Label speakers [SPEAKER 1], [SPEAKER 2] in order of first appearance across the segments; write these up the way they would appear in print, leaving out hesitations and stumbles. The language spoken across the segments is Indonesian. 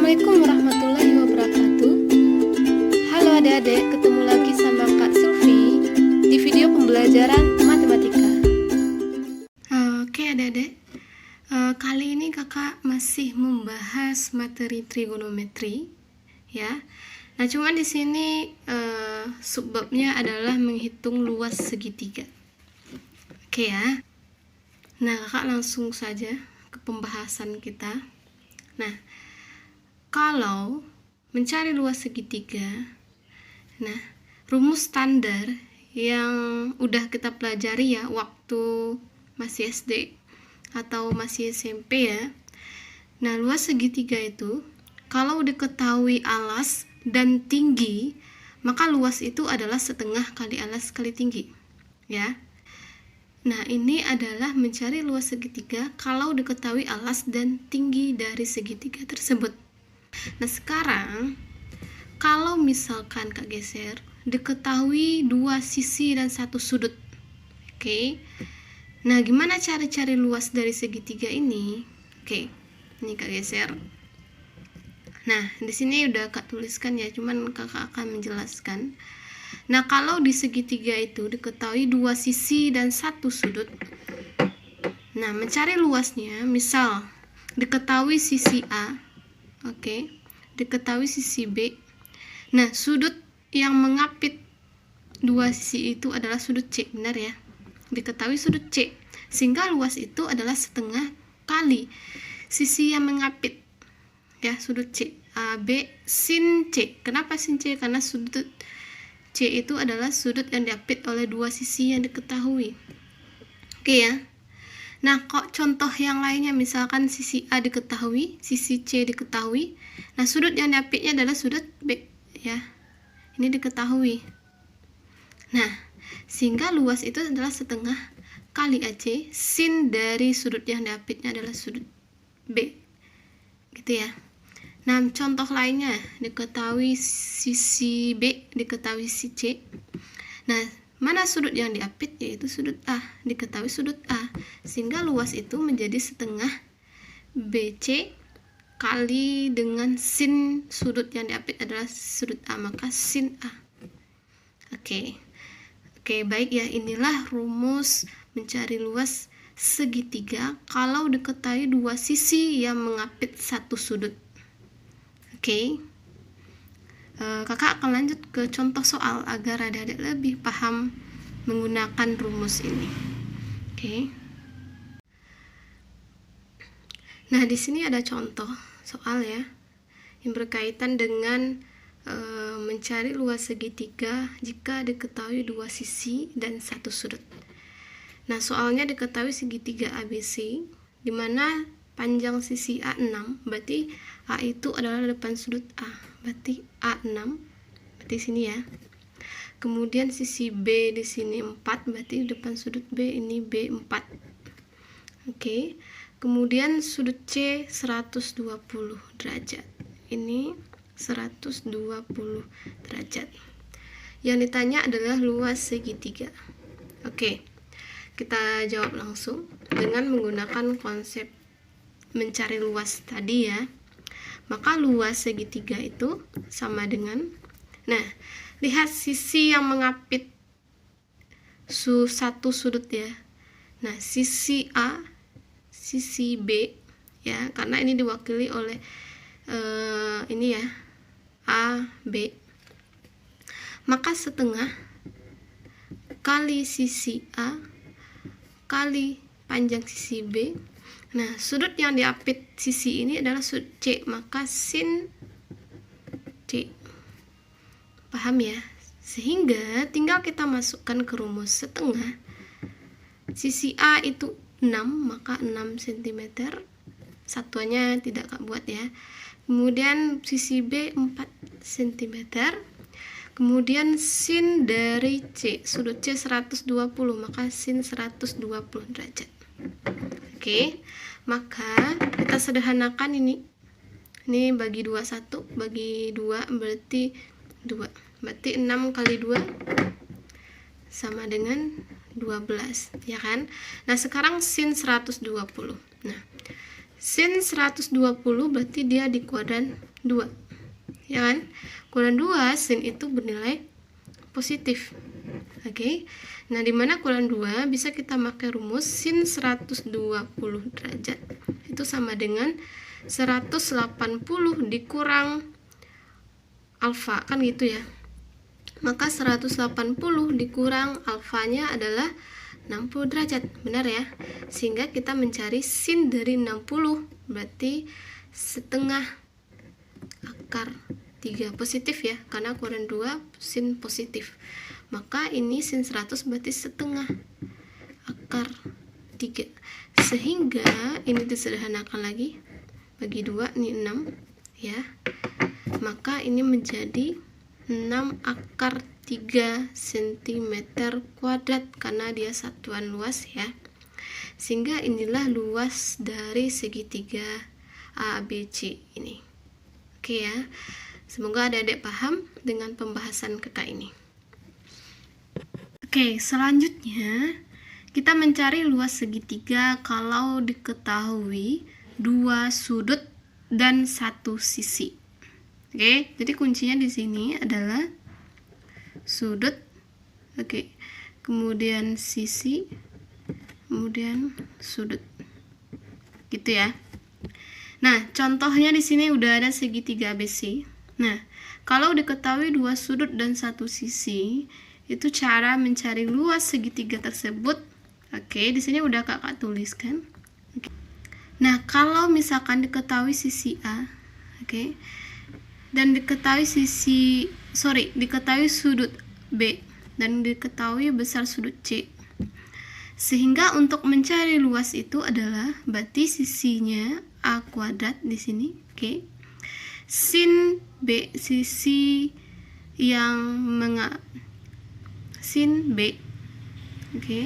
[SPEAKER 1] Assalamualaikum warahmatullahi wabarakatuh. Halo adik-adik, ketemu lagi sama Kak Sylvi di video pembelajaran matematika. Oke adik-adik, kali ini kakak masih membahas materi trigonometri, ya. Nah, cuman di sini subbabnya adalah menghitung luas segitiga. Oke ya. Nah, kakak langsung saja ke pembahasan kita. Nah, kalau mencari luas segitiga, nah, rumus standar yang udah kita pelajari ya waktu masih SD atau masih SMP ya. Nah, luas segitiga itu kalau diketahui alas dan tinggi, maka luas itu adalah setengah kali alas kali tinggi, ya. Nah, ini adalah mencari luas segitiga kalau diketahui alas dan tinggi dari segitiga tersebut. Nah, sekarang kalau misalkan Kak geser, diketahui dua sisi dan satu sudut. Oke. Nah, gimana cara cari luas dari segitiga ini? Oke. Ini Kak geser. Nah, di sini udah Kak tuliskan ya, cuman Kakak akan menjelaskan. Nah, kalau di segitiga itu diketahui dua sisi dan satu sudut. Nah, mencari luasnya, misal diketahui sisi A, oke, diketahui sisi B. Nah, sudut yang mengapit dua sisi itu adalah sudut C, benar ya? Diketahui sudut C, sehingga luas itu adalah setengah kali sisi yang mengapit, ya, sudut C. A, B, sin C. Kenapa sin C? Karena sudut C itu adalah sudut yang diapit oleh dua sisi yang diketahui. Oke ya. Nah, kok contoh yang lainnya, misalkan sisi A diketahui, sisi C diketahui. Nah, sudut yang diapitnya adalah sudut B, ya. Ini diketahui. Nah, sehingga luas itu adalah setengah kali AC sin dari sudut yang diapitnya adalah sudut B. Gitu ya. Nah, contoh lainnya, diketahui sisi B, diketahui sisi C. Nah, mana sudut yang diapit? Yaitu sudut A, diketahui sudut A. Sehingga luas itu menjadi setengah BC kali dengan sin sudut yang diapit adalah sudut A, maka sin A. Oke, baik ya, inilah rumus mencari luas segitiga kalau diketahui dua sisi yang mengapit satu sudut. Oke. Kakak akan lanjut ke contoh soal agar adik-adik lebih paham menggunakan rumus ini. Oke. Nah, di sini ada contoh soal ya yang berkaitan dengan mencari luas segitiga jika diketahui dua sisi dan satu sudut. Nah, soalnya diketahui segitiga ABC di mana panjang sisi A 6, berarti A itu adalah depan sudut A, berarti A6, berarti sini ya. Kemudian sisi B di sini 4, berarti depan sudut B ini B4. Oke. Kemudian sudut C 120 derajat. Ini 120 derajat. Yang ditanya adalah luas segitiga. Oke. Kita jawab langsung dengan menggunakan konsep mencari luas tadi ya. Maka luas segitiga itu sama dengan, nah, lihat sisi yang mengapit satu sudut ya. Nah, sisi A, sisi B ya, karena ini diwakili oleh ini ya, A, B. Maka setengah kali sisi A kali panjang sisi B. Nah, sudut yang diapit sisi ini adalah sudut C, maka sin C. Paham ya? Sehingga tinggal kita masukkan ke rumus setengah. Sisi A itu 6, maka 6 cm. Satuannya tidak Kak buat ya. Kemudian sisi B 4 cm. Kemudian sin dari C, sudut C 120, maka sin 120 derajat. Oke, maka kita sederhanakan ini. Ini bagi 21, bagi 2 berarti 2. Berarti 6 kali 2 sama dengan 12, ya kan? Nah, sekarang sin 120. Nah, sin 120 berarti dia di kuadran 2, ya kan? Kuadran 2 sin itu bernilai positif. Oke. Nah, dimana kuadran 2 bisa kita pakai rumus sin 120 derajat itu sama dengan 180 dikurang alfa, kan gitu ya. Maka 180 dikurang alfanya adalah 60 derajat, benar ya? Sehingga kita mencari sin dari 60, berarti setengah akar 3 positif ya, karena kuadran 2 sin positif. Maka ini sin 100 berarti setengah akar 3. Sehingga ini disederhanakan lagi, bagi 2, ini 6 ya. Maka ini menjadi 6 akar 3 cm kuadrat karena dia satuan luas ya. Sehingga inilah luas dari segitiga ABC ini. Oke ya. Semoga adik-adik paham dengan pembahasan kakak ini. Oke, selanjutnya kita mencari luas segitiga kalau diketahui 2 sudut dan 1 sisi. Oke, jadi kuncinya di sini adalah sudut, oke, kemudian sisi, kemudian sudut, gitu ya. Nah, contohnya di sini udah ada segitiga ABC. Nah, kalau diketahui 2 sudut dan 1 sisi, itu cara mencari luas segitiga tersebut. Oke, di sini udah kakak tuliskan. Oke. Nah, kalau misalkan diketahui sisi A, oke, dan diketahui diketahui sudut B dan diketahui besar sudut C, sehingga untuk mencari luas itu adalah berarti sisinya A kuadrat di sini, oke. Sin B, sisi yang sin B, oke.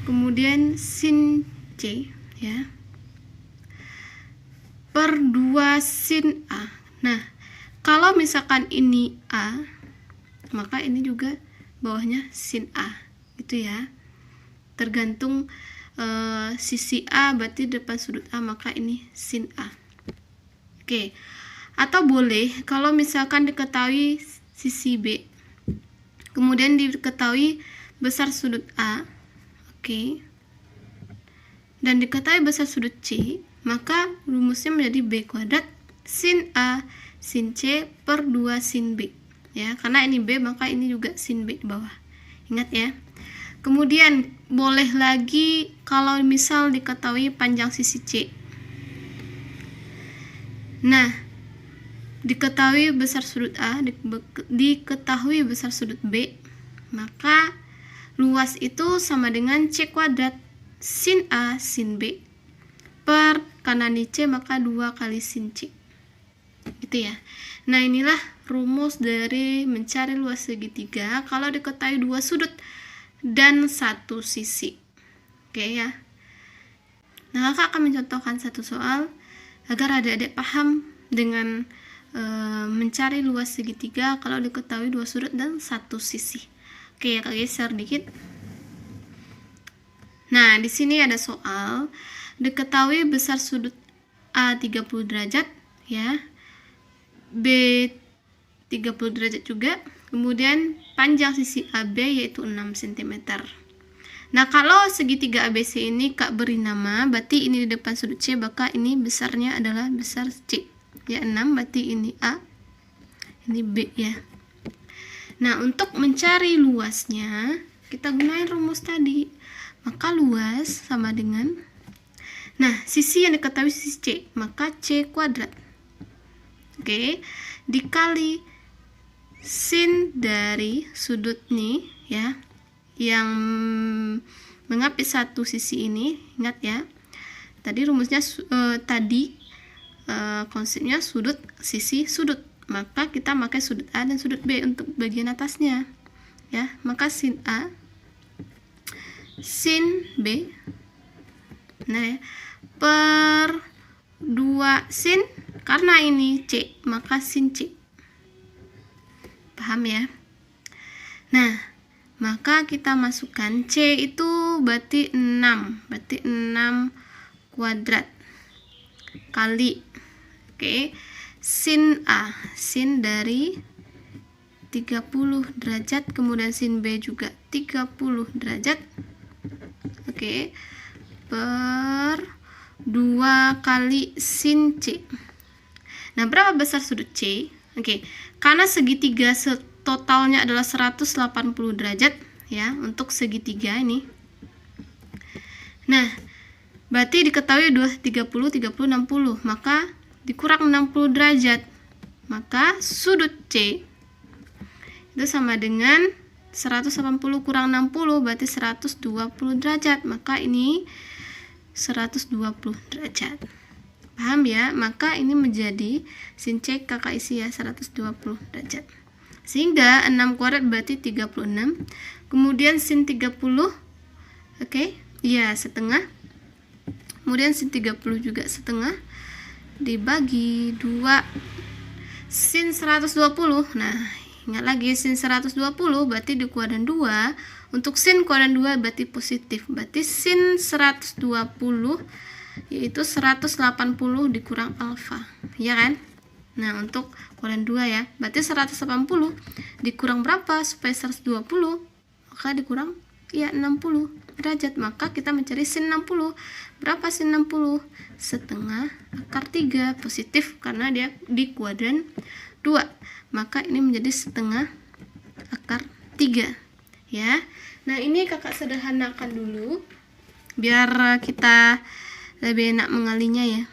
[SPEAKER 1] Kemudian sin C ya, per 2 sin A. Nah, kalau misalkan ini A, maka ini juga bawahnya sin A, gitu ya. Tergantung sisi A berarti depan sudut A, maka ini sin A. Oke. Atau boleh kalau misalkan diketahui sisi B, kemudian diketahui besar sudut A, oke, dan diketahui besar sudut C, maka rumusnya menjadi B kuadrat sin A sin C per 2 sin B ya, karena ini B maka ini juga sin B di bawah, ingat ya. Kemudian boleh lagi kalau misal diketahui panjang sisi C, nah diketahui besar sudut A, diketahui besar sudut B, maka luas itu sama dengan C kuadrat sin A sin B per kanan di C maka 2 kali sin C, gitu ya. Nah, inilah rumus dari mencari luas segitiga kalau diketahui 2 sudut dan 1 sisi. Oke ya. Nah, kakak akan mencontohkan satu soal agar adik-adik paham dengan mencari luas segitiga kalau diketahui 2 sudut dan 1 sisi. Oke ya, kak geser dikit. Nah, di sini ada soal diketahui besar sudut A 30 derajat ya, B 30 derajat juga, kemudian panjang sisi AB yaitu 6 cm. Nah, kalau segitiga ABC ini kak beri nama, berarti ini di depan sudut C, maka ini besarnya adalah besar C ya, 6, berarti ini A, ini B ya. Nah, untuk mencari luasnya kita gunain rumus tadi, maka luas sama dengan, nah, sisi yang diketahui sisi C, maka C kuadrat, oke, dikali sin dari sudut nih ya, yang mengapit satu sisi ini. Ingat ya, tadi rumusnya konsepnya sudut sisi sudut, maka kita pakai sudut A dan sudut B untuk bagian atasnya ya. Maka sin A sin B, nah ya, per 2 sin, karena ini C maka sin C, paham ya. Nah, maka kita masukkan C itu berarti 6 kuadrat kali, oke, sin A, sin dari 30 derajat, kemudian sin B juga 30 derajat, oke, per 2 kali sin C. Nah, berapa besar sudut C? Oke, karena segitiga totalnya adalah 180 derajat ya untuk segitiga ini. Nah, berarti diketahui 30, 60, maka dikurang 60 derajat. Maka sudut C itu sama dengan 180 kurang 60, berarti 120 derajat. Maka ini 120 derajat. Paham ya? Maka ini menjadi sin C kakak isi ya 120 derajat. Sehingga 6 kuadrat berarti 36. Kemudian sin 30, oke, ya setengah. Kemudian sin 30 juga setengah dibagi 2 sin 120. Nah, ingat lagi sin 120 berarti di kuadran 2. Untuk sin kuadran 2 berarti positif. Berarti sin 120 yaitu 180 dikurang alfa, ya kan? Nah, untuk kuadran 2 ya. Berarti 180 dikurang berapa supaya 120? Maka dikurang ya 60 derajat. Maka kita mencari sin 60. Berapa sin 60? Setengah akar 3, positif karena dia di kuadran 2. Maka ini menjadi setengah akar 3, ya. Nah, ini kakak sederhanakan dulu biar kita lebih enak mengalinya ya.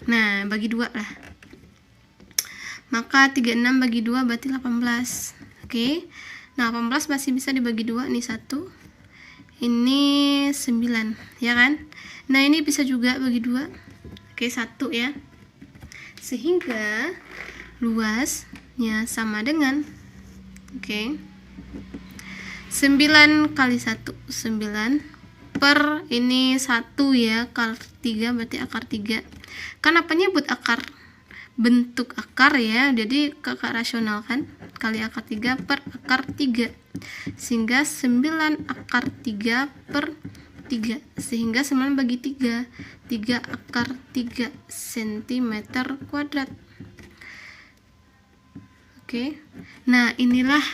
[SPEAKER 1] Nah, bagi 2 lah. Maka 36 bagi 2 berarti 18. Oke. Nah, 18 masih bisa dibagi 2. Ini 1. Ini 9, ya kan? Nah, ini bisa juga bagi 2. Oke, 1 ya. Sehingga luasnya sama dengan 9 kali 1. 9 per ini 1 ya, akar 3 berarti akar 3. Kan apa nyebut akar? Bentuk akar ya, jadi kakak rasionalkan kali akar 3 per akar 3. Sehingga 9 akar 3 per 3. Sehingga 9 bagi 3. 3 akar 3 cm kuadrat. Oke. Nah, inilah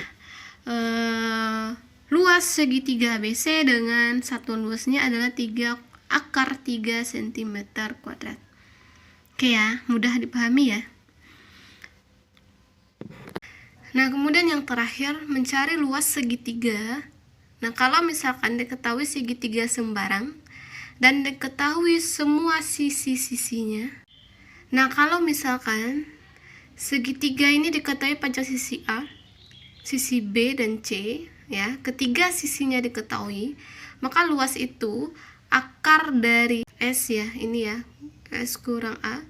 [SPEAKER 1] luas segitiga ABC dengan satuan luasnya adalah 3 akar 3 cm kuadrat. Oke ya, mudah dipahami ya. Nah, kemudian yang terakhir, mencari luas segitiga. Nah, kalau misalkan diketahui segitiga sembarang dan diketahui semua sisi-sisinya. Nah, kalau misalkan segitiga ini diketahui panjang sisi A, sisi B dan C, ya, ketiga sisinya diketahui, maka luas itu akar dari S ya, ini ya, S kurang A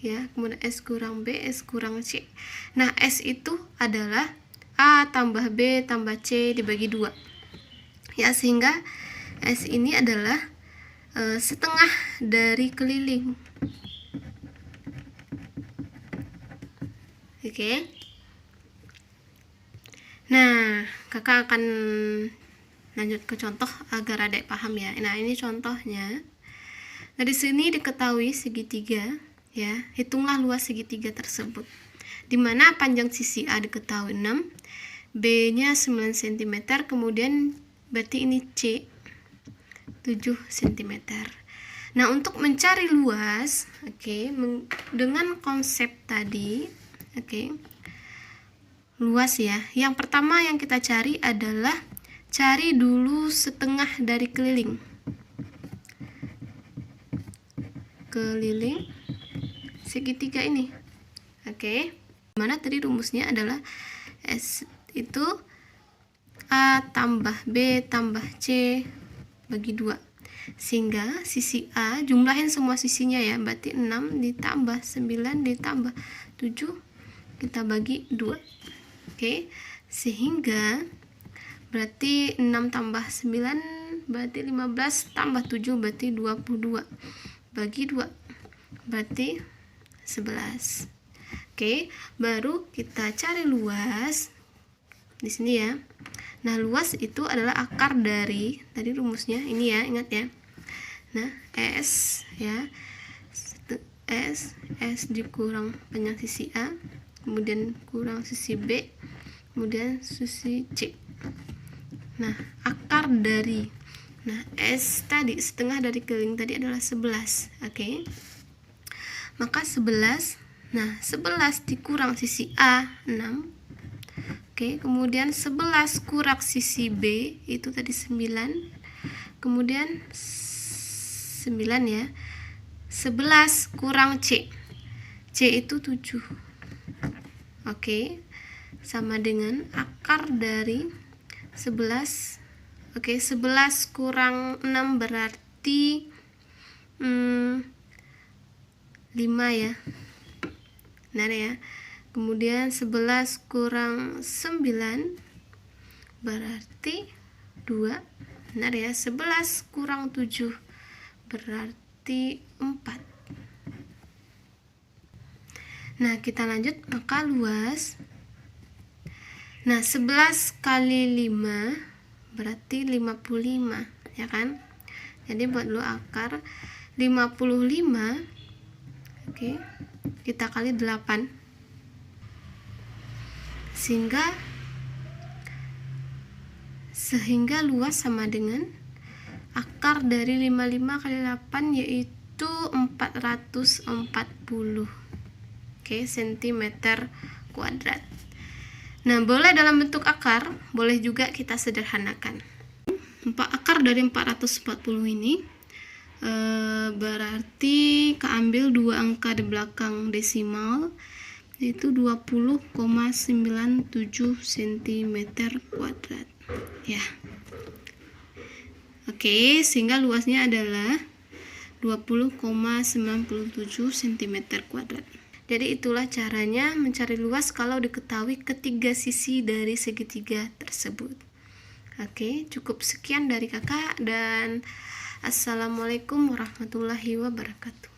[SPEAKER 1] ya, kemudian S kurang B, S kurang C. Nah, S itu adalah A tambah B tambah C dibagi 2 ya, sehingga S ini adalah setengah dari keliling. Oke. Nah, kakak akan lanjut ke contoh agar adik paham ya. Nah, ini contohnya. Nah, di sini diketahui segitiga ya. Hitunglah luas segitiga tersebut. Di mana panjang sisi A diketahui 6, B-nya 9 cm, kemudian berarti ini C 7 cm. Nah, untuk mencari luas, dengan konsep tadi, luas ya. Yang pertama yang kita cari adalah cari dulu setengah dari keliling. Keliling segitiga ini. Mana tadi rumusnya adalah S itu A tambah B tambah C bagi 2. Sehingga sisi A, jumlahin semua sisinya ya, berarti 6 ditambah 9 ditambah 7 kita bagi 2. Sehingga berarti 6 tambah 9 berarti 15 tambah 7 berarti 22 bagi 2 berarti 11. Baru kita cari luas di sini ya. Nah, luas itu adalah akar dari tadi rumusnya ini ya, ingat ya. Nah, S ya, S dikurang panjang sisi A, kemudian kurang sisi B, kemudian sisi C. Nah, akar dari S tadi, setengah dari keliling tadi adalah 11. Oke. Maka 11, 11 dikurang sisi A, 6. Oke, kemudian 11 kurang sisi B, itu tadi 9. Kemudian 9 ya. 11 kurang C itu 7. Oke, sama dengan akar dari 11. Oke, 11 kurang 6 berarti 5 ya. Benar ya. Kemudian 11 kurang 9 berarti 2. Benar ya. 11 kurang 7 berarti 4. Nah, kita lanjut. Maka luas. 11 kali 5 berarti 55, ya kan? Jadi buat dulu akar 55. Oke. Kita kali 8. Sehingga luas sama dengan akar dari 55 kali 8 yaitu 440. Oke, centimeter kuadrat. Nah, boleh dalam bentuk akar, boleh juga kita sederhanakan. Akar dari 440 ini berarti keambil 2 angka di belakang desimal, yaitu 20,97 cm kuadrat. Ya. Oke, sehingga luasnya adalah 20,97 cm kuadrat. Jadi itulah caranya mencari luas kalau diketahui ketiga sisi dari segitiga tersebut. Oke, cukup sekian dari kakak dan assalamualaikum warahmatullahi wabarakatuh.